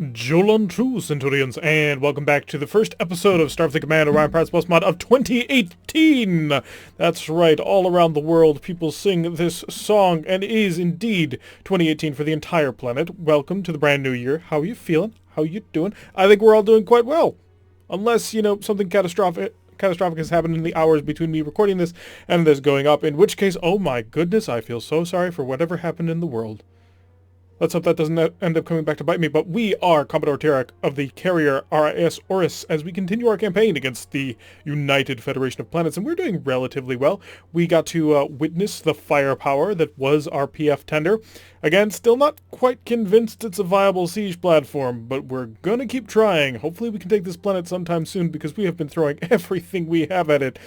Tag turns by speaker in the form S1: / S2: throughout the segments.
S1: Jolan 2, Centurions, and welcome back to the first episode of Starfleet Command Orion Pirates Plus mod of 2018! That's right, all around the world people sing this song, and it is indeed 2018 for the entire planet. Welcome to the brand new year. How are you feeling? How are you doing? I think we're all doing quite well. Unless, something catastrophic has happened in the hours between me recording this and this going up, in which case, oh my goodness, I feel so sorry for whatever happened in the world. Let's hope that doesn't end up coming back to bite me, but we are Commodore Terek of the carrier RIS Oris as we continue our campaign against the United Federation of Planets, and we're doing relatively well. We got to witness the firepower that was our PF tender. Again, still not quite convinced it's a viable siege platform, but we're gonna keep trying. Hopefully we can take this planet sometime soon, because we have been throwing everything we have at it.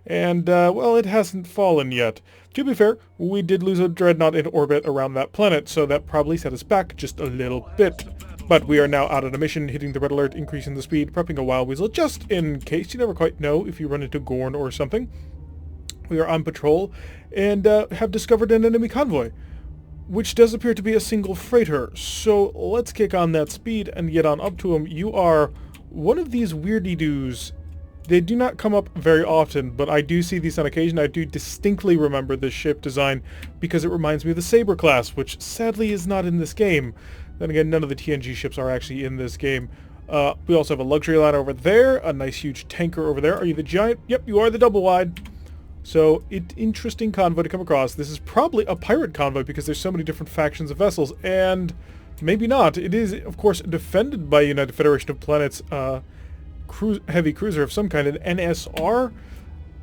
S1: And, well, it hasn't fallen yet. To be fair, we did lose a dreadnought in orbit around that planet, so that probably set us back just a little bit. But we are now out on a mission, hitting the red alert, increasing the speed, prepping a wild weasel, just in case. You never quite know if you run into Gorn or something. We are on patrol, and have discovered an enemy convoy, which does appear to be a single freighter. So let's kick on that speed and get on up to him. You are one of these weirdy-doos. They do not come up very often, but I do see these on occasion. I do distinctly remember this ship design because it reminds me of the Sabre class, which sadly is not in this game. Then again, none of the TNG ships are actually in this game. We also have a luxury liner over there, a nice huge tanker over there. Are you the giant? Yep, you are the double wide. So, interesting convoy to come across. This is probably a pirate convoy because there's so many different factions of vessels, and maybe not. It is, of course, defended by United Federation of Planets, heavy cruiser of some kind, an NSR,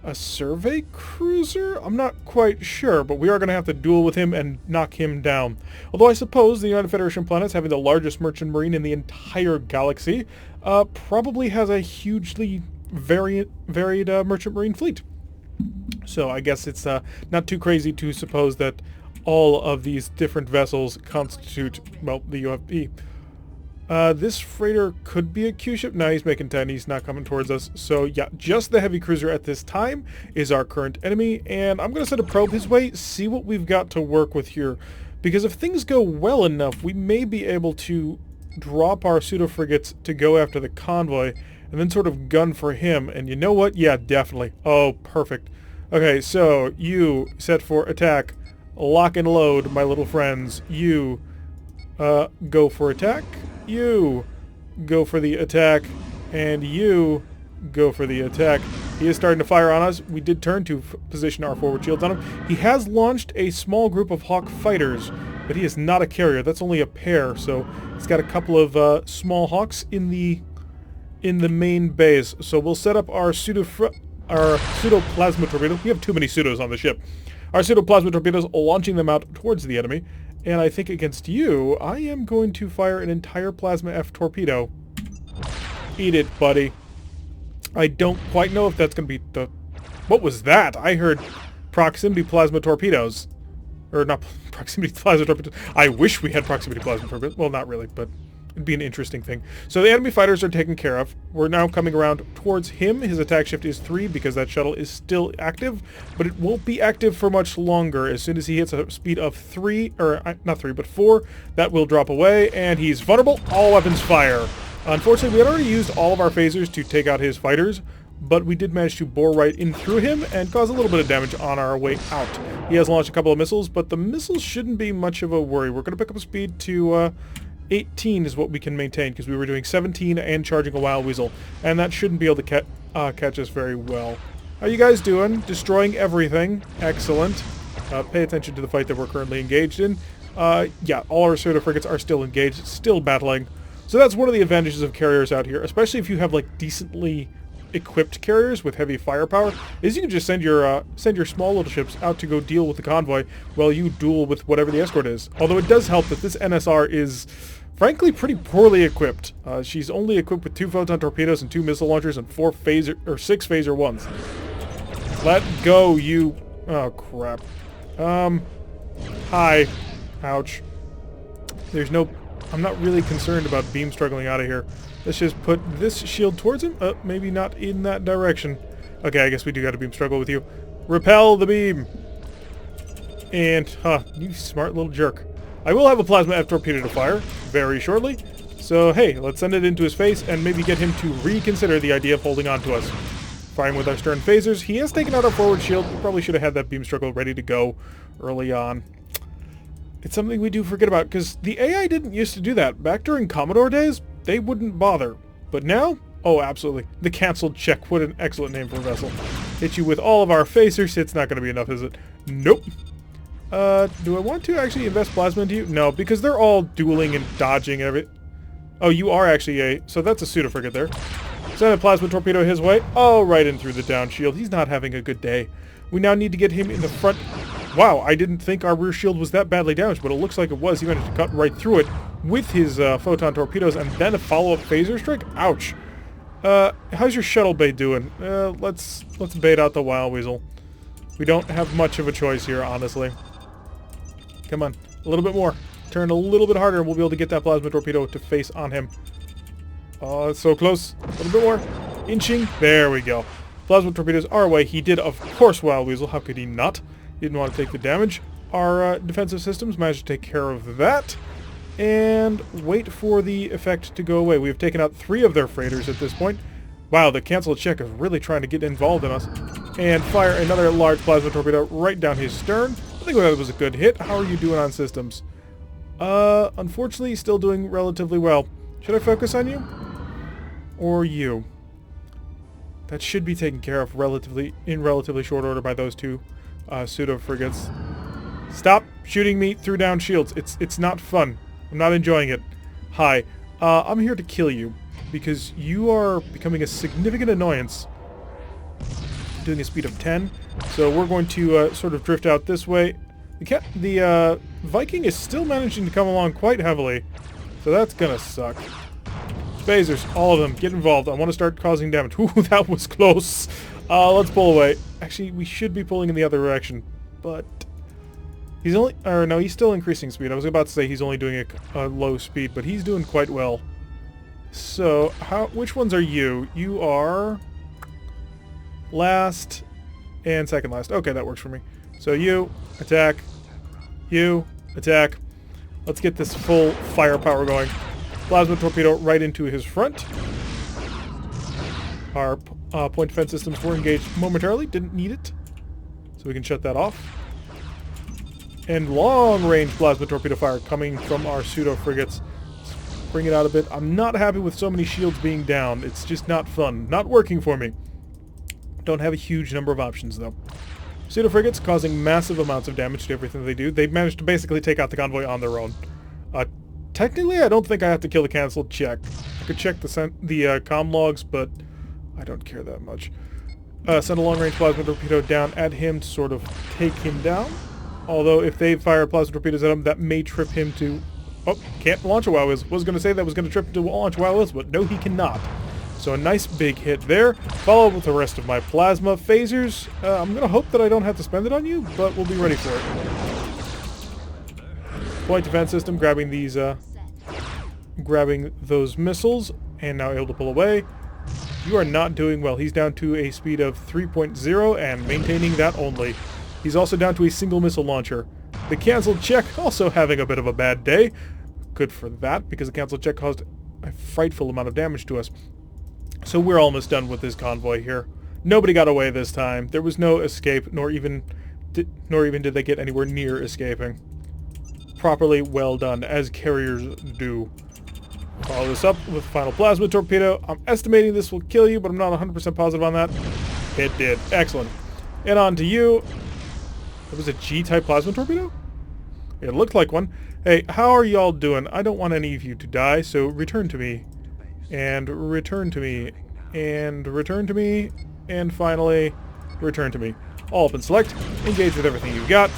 S1: a survey cruiser? I'm not quite sure, but we are going to have to duel with him and knock him down. Although I suppose the United Federation of Planets, having the largest merchant marine in the entire galaxy, probably has a hugely varied merchant marine fleet. So I guess it's not too crazy to suppose that all of these different vessels constitute, well, the UFP. This freighter could be a Q ship. No, he's making 10. He's not coming towards us. So yeah, just the heavy cruiser at this time is our current enemy. And I'm going to send a probe his way, see what we've got to work with here. Because if things go well enough, we may be able to drop our pseudo-frigates to go after the convoy and then sort of gun for him. And you know what? Yeah, definitely. Oh, perfect. Okay, so you set for attack. Lock and load, my little friends. You go for attack. You go for the attack, and you go for the attack. He is starting to fire on us. We did turn to position our forward shields on him. He has launched a small group of Hawk fighters, but he is not a carrier. That's only a pair, so he's got a couple of small Hawks in the main base. So we'll set up our pseudo-plasma torpedoes. We have too many pseudos on the ship. Our pseudo-plasma torpedoes, launching them out towards the enemy. And I think against you, I am going to fire an entire Plasma F torpedo. Eat it, buddy. I don't quite know if that's going to be the... What was that? I heard proximity plasma torpedoes. Or not proximity plasma torpedoes. I wish we had proximity plasma torpedoes. Well, not really, but it'd be an interesting thing. So the enemy fighters are taken care of. We're now coming around towards him. His attack shift is 3 because that shuttle is still active, but it won't be active for much longer. As soon as he hits a speed of 4, that will drop away, and he's vulnerable. All weapons fire. Unfortunately, we had already used all of our phasers to take out his fighters, but we did manage to bore right in through him and cause a little bit of damage on our way out. He has launched a couple of missiles, but the missiles shouldn't be much of a worry. We're going to pick up a speed to 18 is what we can maintain, because we were doing 17 and charging a wild weasel, and that shouldn't be able to catch us very well. How you guys doing? Destroying everything. Excellent. Pay attention to the fight that we're currently engaged in. Yeah, all our pseudo-frigates are still engaged, still battling. So that's one of the advantages of carriers out here, especially if you have like decently equipped carriers with heavy firepower, is you can just send your small little ships out to go deal with the convoy while you duel with whatever the escort is. Although it does help that this NSR is frankly pretty poorly equipped. She's only equipped with 2 photon torpedoes and 2 missile launchers and 6 phaser ones. Let go, you... Oh, crap. Hi. Ouch. There's no... I'm not really concerned about beam struggling out of here. Let's just put this shield towards him. Maybe not in that direction. Okay, I guess we do got a beam struggle with you. Repel the beam. And, you smart little jerk. I will have a plasma F torpedo to fire very shortly. So, hey, let's send it into his face and maybe get him to reconsider the idea of holding on to us. Firing with our stern phasers. He has taken out our forward shield. We probably should have had that beam struggle ready to go early on. It's something we do forget about, because the AI didn't used to do that. Back during Commodore days, they wouldn't bother. But now, oh, absolutely. The Canceled Check. What an excellent name for a vessel. Hit you with all of our phasers. It's not going to be enough, is it? Nope. Do I want to actually invest plasma into you? No, because they're all dueling and dodging and everything. Oh, you are actually a... So that's a pseudo frigate there. Send a plasma torpedo his way. Oh, right in through the down shield. He's not having a good day. We now need to get him in the front. Wow, I didn't think our rear shield was that badly damaged, but it looks like it was. He managed to cut right through it with his photon torpedoes and then a follow-up phaser strike. Ouch. How's your shuttle bay doing? Let's bait out the Wild Weasel. We don't have much of a choice here, honestly. Come on, a little bit more. Turn a little bit harder and we'll be able to get that plasma torpedo to face on him. Oh, it's so close. A little bit more. Inching. There we go. Plasma torpedoes our way. He did, of course, Wild Weasel. How could he not? He didn't want to take the damage. Our defensive systems managed to take care of that. And wait for the effect to go away. We have taken out 3 of their freighters at this point. Wow, the Canceled Check is really trying to get involved in us. And fire another large plasma torpedo right down his stern. I think that was a good hit. How are you doing on systems? Unfortunately, still doing relatively well. Should I focus on you? Or you? That should be taken care of in relatively short order by those 2 pseudo frigates. Stop shooting me through down shields. It's not fun. I'm not enjoying it. Hi. I'm here to kill you because you are becoming a significant annoyance. Doing a speed of 10. So we're going to sort of drift out this way. The Viking is still managing to come along quite heavily. So that's gonna suck. Phasers, all of them, get involved. I want to start causing damage. Ooh, that was close. Let's pull away. Actually, we should be pulling in the other direction, but he's only, or no, he's still increasing speed. I was about to say he's only doing a low speed, but he's doing quite well. So, which ones are you? You are last and second last. Okay, that works for me. So you attack, you attack. Let's get this full firepower going. Plasma torpedo right into his front. Our point defense systems were engaged momentarily. Didn't need it. So we can shut that off. And long-range plasma torpedo fire coming from our pseudo-frigates. Let's bring it out a bit. I'm not happy with so many shields being down. It's just not fun. Not working for me. Don't have a huge number of options, though. Pseudo-frigates causing massive amounts of damage to everything they do. They've managed to basically take out the convoy on their own. Technically, I don't think I have to kill the Canceled Check. I could check the comm logs, but I don't care that much. Send a long-range plasma torpedo down at him to sort of take him down. Although, if they fire plasma torpedoes at him, that may trip him to... Oh, can't launch a Wild Weasel. Was going to say that was going to trip him to launch a Wild Weasel, but no, he cannot. So a nice big hit there. Followed with the rest of my plasma phasers. I'm going to hope that I don't have to spend it on you, but we'll be ready for it. Point defense system grabbing these, grabbing those missiles, and now able to pull away. You are not doing well. He's down to a speed of 3.0 and maintaining that only. He's also down to a single missile launcher. The Canceled Check also having a bit of a bad day. Good for that, because the Canceled Check caused a frightful amount of damage to us. So we're almost done with this convoy here. Nobody got away this time. There was no escape, nor even did they get anywhere near escaping. Properly well done, as carriers do. Follow this up with final plasma torpedo. I'm estimating this will kill you, but I'm not 100% positive on that. It did. Excellent. And on to you. It was a G-type plasma torpedo? It looked like one. Hey, how are y'all doing? I don't want any of you to die, so return to me. And return to me. And return to me. And finally, return to me. All up and select. Engage with everything you've got.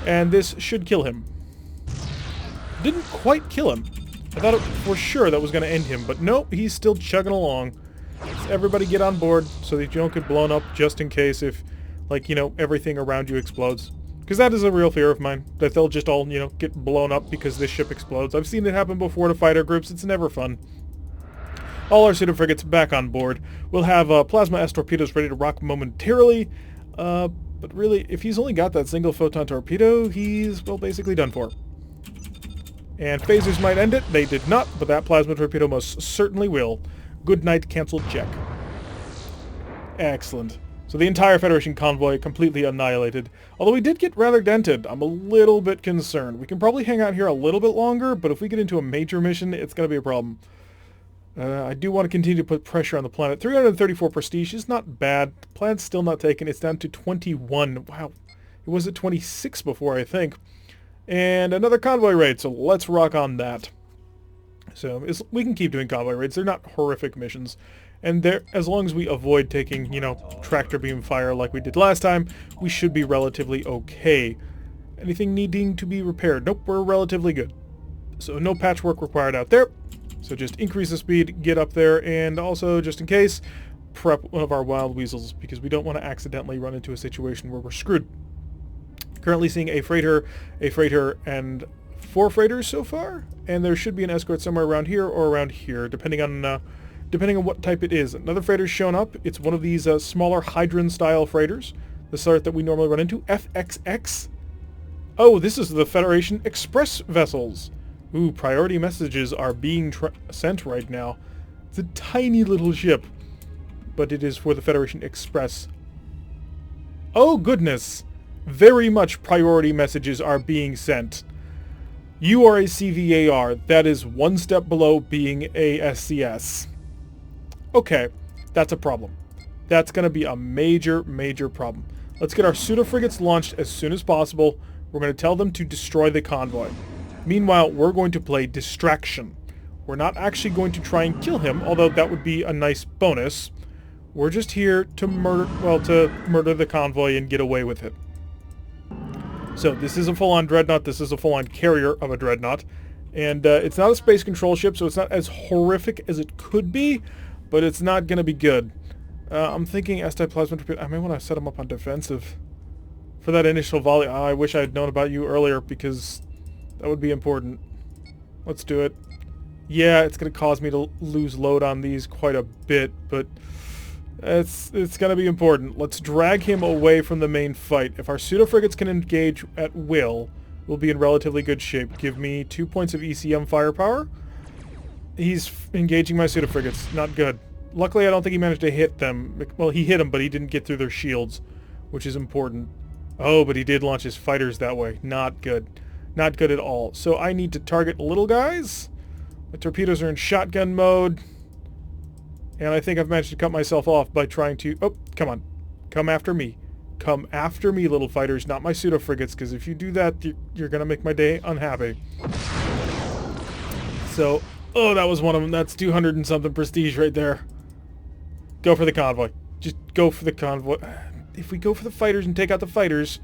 S1: And this should kill him. Didn't quite kill him. I thought for sure that was going to end him, but nope, he's still chugging along. So everybody get on board so that you don't get blown up just in case if, like, you know, everything around you explodes. Because that is a real fear of mine, that they'll just all, you know, get blown up because this ship explodes. I've seen it happen before to fighter groups. It's never fun. All our pseudo frigates back on board. We'll have plasma S torpedoes ready to rock momentarily. But really, if he's only got that single photon torpedo, he's, well, basically done for. And phasers might end it. They did not, but that plasma torpedo most certainly will. Good night, cancelled check. Excellent. So the entire Federation convoy completely annihilated. Although we did get rather dented. I'm a little bit concerned. We can probably hang out here a little bit longer, but if we get into a major mission, it's going to be a problem. I do want to continue to put pressure on the planet. 334 prestige is not bad. The planet's still not taken. It's down to 21. Wow. It was at 26 before, I think. And another convoy raid, so let's rock on that. So we can keep doing convoy raids. They're not horrific missions. And as long as we avoid taking, tractor beam fire like we did last time, we should be relatively okay. Anything needing to be repaired? Nope, we're relatively good. So no patchwork required out there. So just increase the speed, get up there, and also, just in case, prep one of our wild weasels, because we don't want to accidentally run into a situation where we're screwed. Currently seeing a freighter, and 4 freighters so far, and there should be an escort somewhere around here or around here, depending on what type it is. Another freighter's shown up. It's one of these smaller Hydron-style freighters, the sort that we normally run into. FXX. Oh, this is the Federation Express vessels. Ooh, priority messages are being sent right now. It's a tiny little ship, but it is for the Federation Express. Oh, goodness. Very much priority messages are being sent. You are a CVAR. That is one step below being a SCS. Okay, that's a problem. That's going to be a major, major problem. Let's get our pseudo-frigates launched as soon as possible. We're going to tell them to destroy the convoy. Meanwhile, we're going to play distraction. We're not actually going to try and kill him, although that would be a nice bonus. We're just here to murder the convoy and get away with it. So this is a full-on dreadnought. This is a full-on carrier of a dreadnought. And it's not a space control ship, so it's not as horrific as it could be, but it's not going to be good. I'm thinking S-type plasma torpedo. I may want to set them up on defensive for that initial volley. I wish I had known about you earlier, because that would be important. Let's do it. Yeah, it's going to cause me to lose load on these quite a bit, but it's going to be important. Let's drag him away from the main fight. If our pseudo-frigates can engage at will, we'll be in relatively good shape. Give me 2 points of ECM firepower. He's engaging my pseudo-frigates. Not good. Luckily, I don't think he managed to hit them. Well, he hit them, but he didn't get through their shields, which is important. Oh, but he did launch his fighters that way. Not good. Not good at all. So I need to target little guys. My torpedoes are in shotgun mode. And I think I've managed to cut myself off by trying to... Oh, come on. Come after me. Come after me, little fighters, not my pseudo-frigates, because if you do that, you're going to make my day unhappy. So, oh, that was one of them. That's 200 and something prestige right there. Go for the convoy. Just go for the convoy. If we go for the fighters and take out the fighters,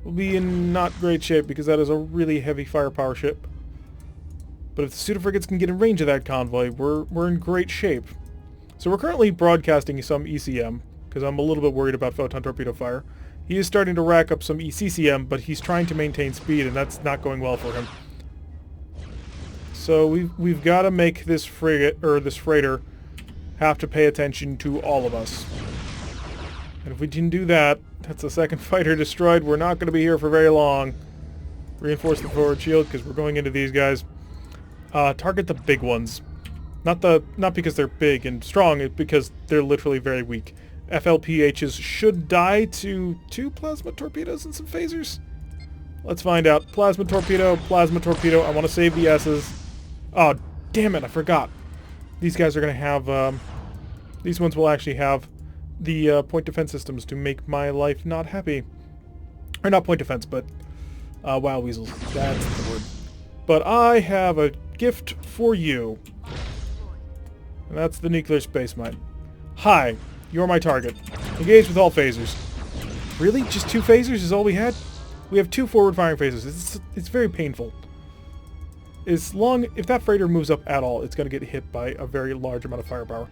S1: we'll be in not great shape, because that is a really heavy firepower ship. But if the pseudo-frigates can get in range of that convoy, we're in great shape. So we're currently broadcasting some ECM, because I'm a little bit worried about photon torpedo fire. He is starting to rack up some ECCM, but he's trying to maintain speed, and that's not going well for him. So we've got to make this frigate, or this freighter, have to pay attention to all of us. And if we can do that, that's the second fighter destroyed. We're not going to be here for very long. Reinforce the forward shield, because we're going into these guys. Target the big ones. Not because they're big and strong, it's because they're literally very weak. FLPHs should die to 2 plasma torpedoes and some phasers. Let's find out. Plasma torpedo, plasma torpedo. I want to save the S's. Oh, damn it, I forgot. These guys are going to have... these ones will actually have the point defense systems to make my life not happy. Or not point defense, but wow weasels. That's the word. But I have a gift for you. And that's the nuclear space mine. Hi, you're my target. Engage with all phasers. Really? Just 2 phasers is all we had? We have 2 forward-firing phasers. It's very painful. If that freighter moves up at all, it's going to get hit by a very large amount of firepower.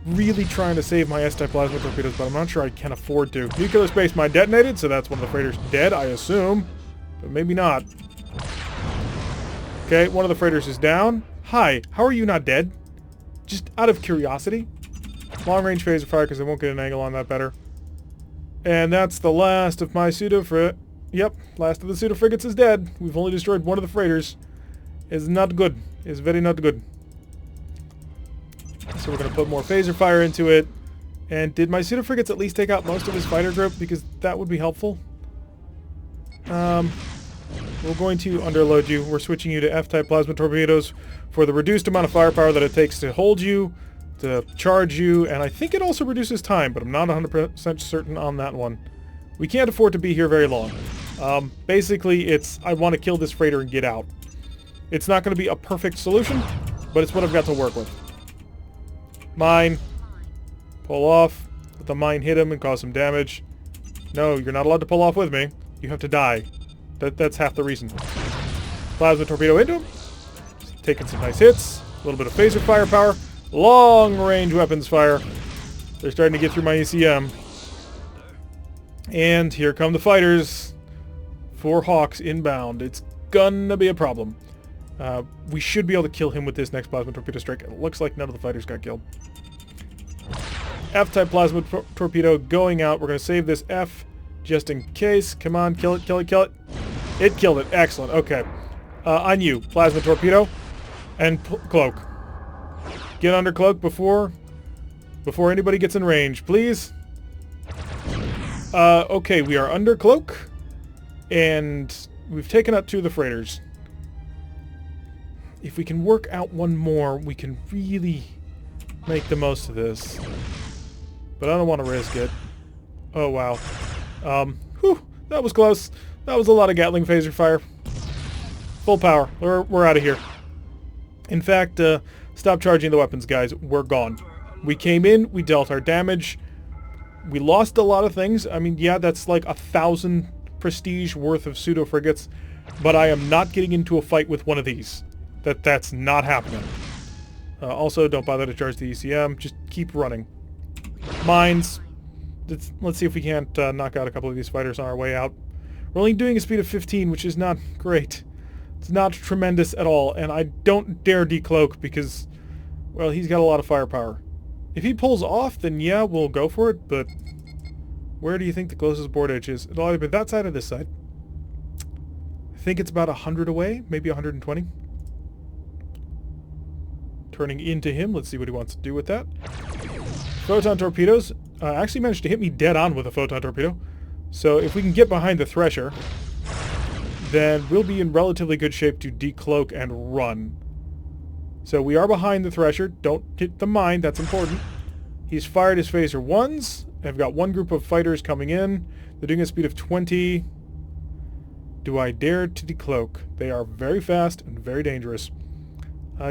S1: Really trying to save my S-type plasma torpedoes, but I'm not sure I can afford to. Nuclear space mine detonated, so that's one of the freighters dead, I assume. But maybe not. Okay, one of the freighters is down. Hi, how are you not dead? Just out of curiosity. Long-range phaser fire, because I won't get an angle on that better. And that's the last of my pseudo-frigate. Yep, last of the pseudo-frigates is dead. We've only destroyed one of the freighters. is not good. Is very not good. So we're going to put more phaser fire into it. And did my pseudo frigates at least take out most of his fighter group? Because that would be helpful. We're going to underload you. We're switching you to F-type plasma torpedoes for the reduced amount of firepower that it takes to hold you, to charge you, and I think it also reduces time, but I'm not 100% certain on that one. We can't afford to be here very long. Basically, it's I want to kill this freighter and get out. It's not going to be a perfect solution, but it's what I've got to work with. Mine. Pull off. Let the mine hit him and cause some damage. No, you're not allowed to pull off with me. You have to die. That's half the reason. Plasma torpedo into him. Taking some nice hits. A little bit of phaser firepower. Long-range weapons fire. They're starting to get through my ECM. And here come the fighters. 4 Hawks inbound. It's gonna be a problem. We should be able to kill him with this next plasma torpedo strike. It looks like none of the fighters got killed. F-type plasma torpedo going out. We're going to save this F just in case. Come on, kill it, kill it, kill it. It killed it. Excellent. Okay. On you, plasma torpedo and cloak. Get under cloak before anybody gets in range, please. Okay, we are under cloak, and we've taken out 2 of the freighters. If we can work out one more, we can really make the most of this. But I don't want to risk it. Oh, wow. Whew, that was close. That was a lot of Gatling phaser fire. Full power. We're out of here. In fact, stop charging the weapons, guys. We're gone. We came in, we dealt our damage. We lost a lot of things. I mean, yeah, that's like 1,000 prestige worth of pseudo frigates. But I am not getting into a fight with one of these. That's not happening. Also, don't bother to charge the ECM. Just keep running. Mines. Let's see if we can't knock out a couple of these fighters on our way out. We're only doing a speed of 15, which is not great. It's not tremendous at all, and I don't dare decloak because, well, he's got a lot of firepower. If he pulls off, then yeah, we'll go for it, but where do you think the closest board edge is? It'll either be that side or this side. I think it's about 100 away, maybe 120. Turning into him, let's see what he wants to do with that. Photon torpedoes actually managed to hit me dead on with a photon torpedo. So if we can get behind the Thresher, then we'll be in relatively good shape to decloak and run. So we are behind the Thresher. Don't hit the mine, that's important. He's fired his phaser ones. I've got one group of fighters coming in. They're doing a speed of 20. Do I dare to decloak? They are very fast and very dangerous.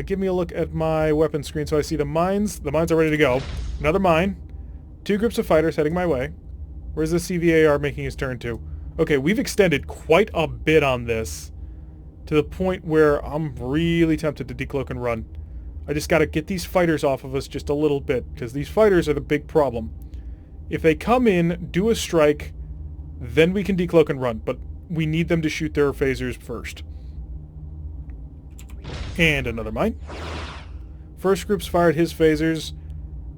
S1: Give me a look at my weapon screen so I see the mines. The mines are ready to go. Another mine. 2 groups of fighters heading my way. Where's the CVAR making his turn to? Okay, we've extended quite a bit on this to the point where I'm really tempted to decloak and run. I just got to get these fighters off of us just a little bit because these fighters are the big problem. If they come in, do a strike, then we can decloak and run, but we need them to shoot their phasers first. And another mine. First group's fired his phasers.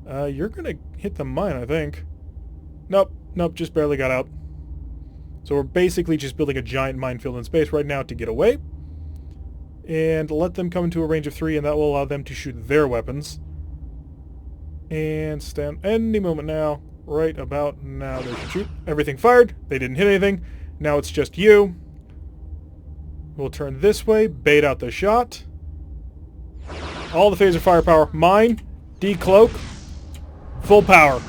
S1: You're going to hit the mine, I think. Nope, just barely got out. So we're basically just building a giant minefield in space right now to get away. And let them come into a range of 3, and that will allow them to shoot their weapons. And stand any moment now. Right about now they should shoot. Everything fired. They didn't hit anything. Now it's just you. We'll turn this way, bait out the shot. All the phaser firepower. Mine. Decloak. Full power.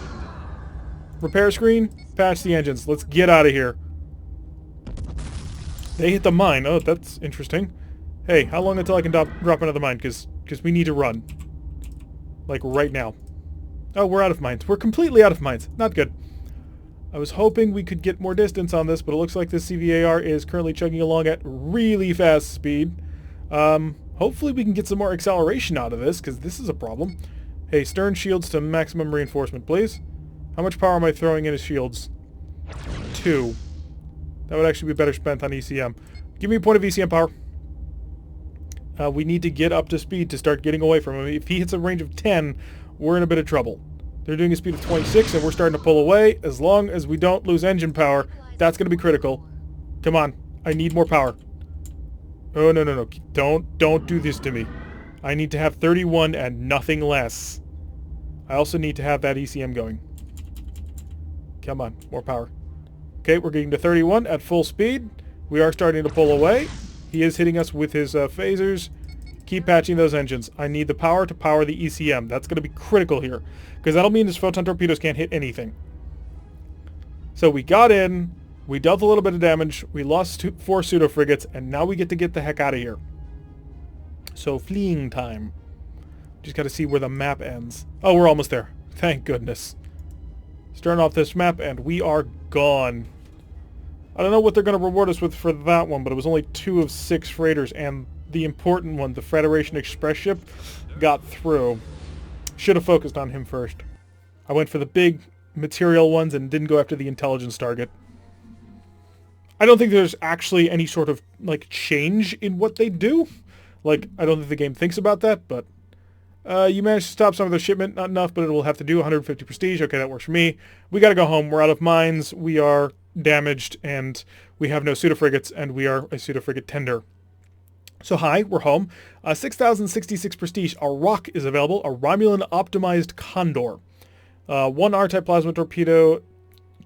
S1: Repair screen. Patch the engines. Let's get out of here. They hit the mine. Oh, that's interesting. Hey, how long until I can drop another mine? Because we need to run. Like right now. Oh, we're out of mines. We're completely out of mines. Not good. I was hoping we could get more distance on this, but it looks like this CVAR is currently chugging along at really fast speed. Hopefully we can get some more acceleration out of this, because this is a problem. Hey, stern shields to maximum reinforcement, please. How much power am I throwing in his shields? 2. That would actually be better spent on ECM. Give me a point of ECM power. We need to get up to speed to start getting away from him. If he hits a range of 10, we're in a bit of trouble. They're doing a speed of 26, and we're starting to pull away. As long as we don't lose engine power, that's going to be critical. Come on. I need more power. Oh, no, no, no. Don't do this to me. I need to have 31 and nothing less. I also need to have that ECM going. Come on, more power. Okay, we're getting to 31 at full speed. We are starting to pull away. He is hitting us with his phasers. Keep patching those engines. I need the power to power the ECM. That's going to be critical here, because that'll mean his photon torpedoes can't hit anything. So we got in, we dealt a little bit of damage, we lost 4 pseudo-frigates, and now we get to get the heck out of here. So fleeing time. Just got to see where the map ends. Oh, we're almost there. Thank goodness. Starting off this map, and we are gone. I don't know what they're going to reward us with for that one, but it was only 2 of 6 freighters, and the important one, the Federation Express ship, got through. Should have focused on him first. I went for the big material ones and didn't go after the intelligence target. I don't think there's actually any sort of, like, change in what they do. Like, I don't think the game thinks about that, but you managed to stop some of the shipment. Not enough, but it will have to do 150 prestige. Okay, that works for me. We got to go home. We're out of mines. We are damaged, and we have no pseudo-frigates, and we are a pseudo-frigate tender. So hi, we're home. 6,066 prestige. Our rock is available. A Romulan optimized Condor. 1 R-type plasma torpedo,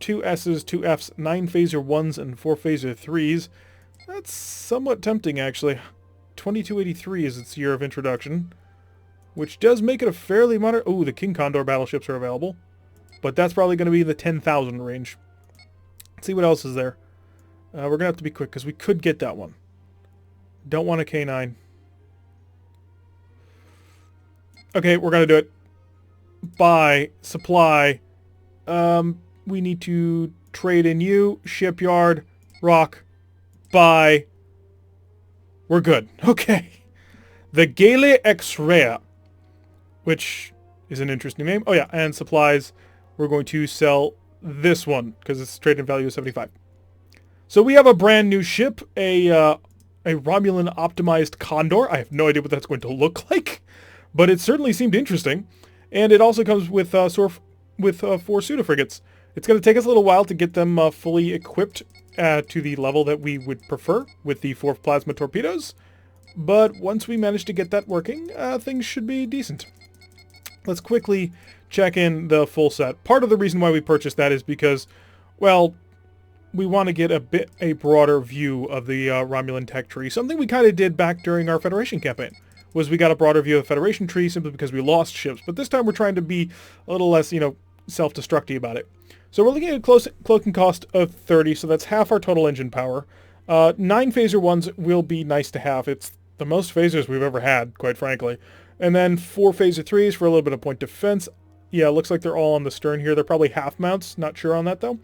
S1: 2 S's, 2 F's, 9 phaser 1s, and 4 phaser 3s. That's somewhat tempting, actually. 2283 is its year of introduction, which does make it a fairly modern... Ooh, the King Condor battleships are available, but that's probably going to be in the 10,000 range. Let's see what else is there. We're going to have to be quick, because we could get that one. Don't want a K9. Okay, we're going to do it. Buy. Supply. We need to trade in you. Shipyard. Rock. Buy. We're good. Okay. The Gale X-Ray, which is an interesting name. Oh yeah, and supplies. We're going to sell this one, because its trade-in value is 75. So we have a brand new ship, a Romulan optimized Condor. I have no idea what that's going to look like, but it certainly seemed interesting. And it also comes with 4 pseudo-frigates. It's going to take us a little while to get them fully equipped to the level that we would prefer with the 4 plasma torpedoes. But once we manage to get that working, things should be decent. Let's quickly check in the full set. Part of the reason why we purchased that is because, well, we want to get a broader view of the Romulan tech tree. Something we kind of did back during our Federation campaign was we got a broader view of the Federation tree simply because we lost ships. But this time we're trying to be a little less, self-destructy about it. So we're looking at a cloaking cost of 30, so that's half our total engine power. 9 phaser 1s will be nice to have. It's the most phasers we've ever had, quite frankly. And then 4 phaser 3s for a little bit of point defense. Yeah, it looks like they're all on the stern here. They're probably half mounts. Not sure on that, though.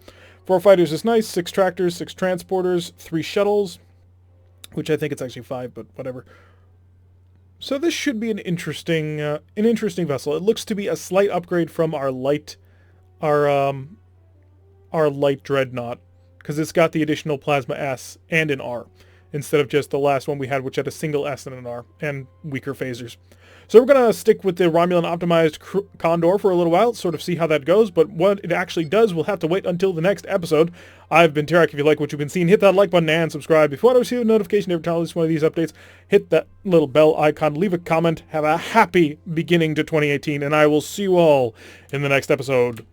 S1: 4 fighters is nice. 6 tractors, 6 transporters, 3 shuttles, which I think it's actually 5, but whatever. So this should be an interesting vessel. It looks to be a slight upgrade from our light dreadnought, because it's got the additional plasma S and an R, instead of just the last one we had, which had a single S and an R, and weaker phasers. So we're going to stick with the Romulan optimized Condor for a little while, sort of see how that goes, but what it actually does, we'll have to wait until the next episode. I've been Tarek. If you like what you've been seeing, hit that like button and subscribe. If you want to receive a notification every time I release one of these updates, hit that little bell icon, leave a comment, have a happy beginning to 2018, and I will see you all in the next episode.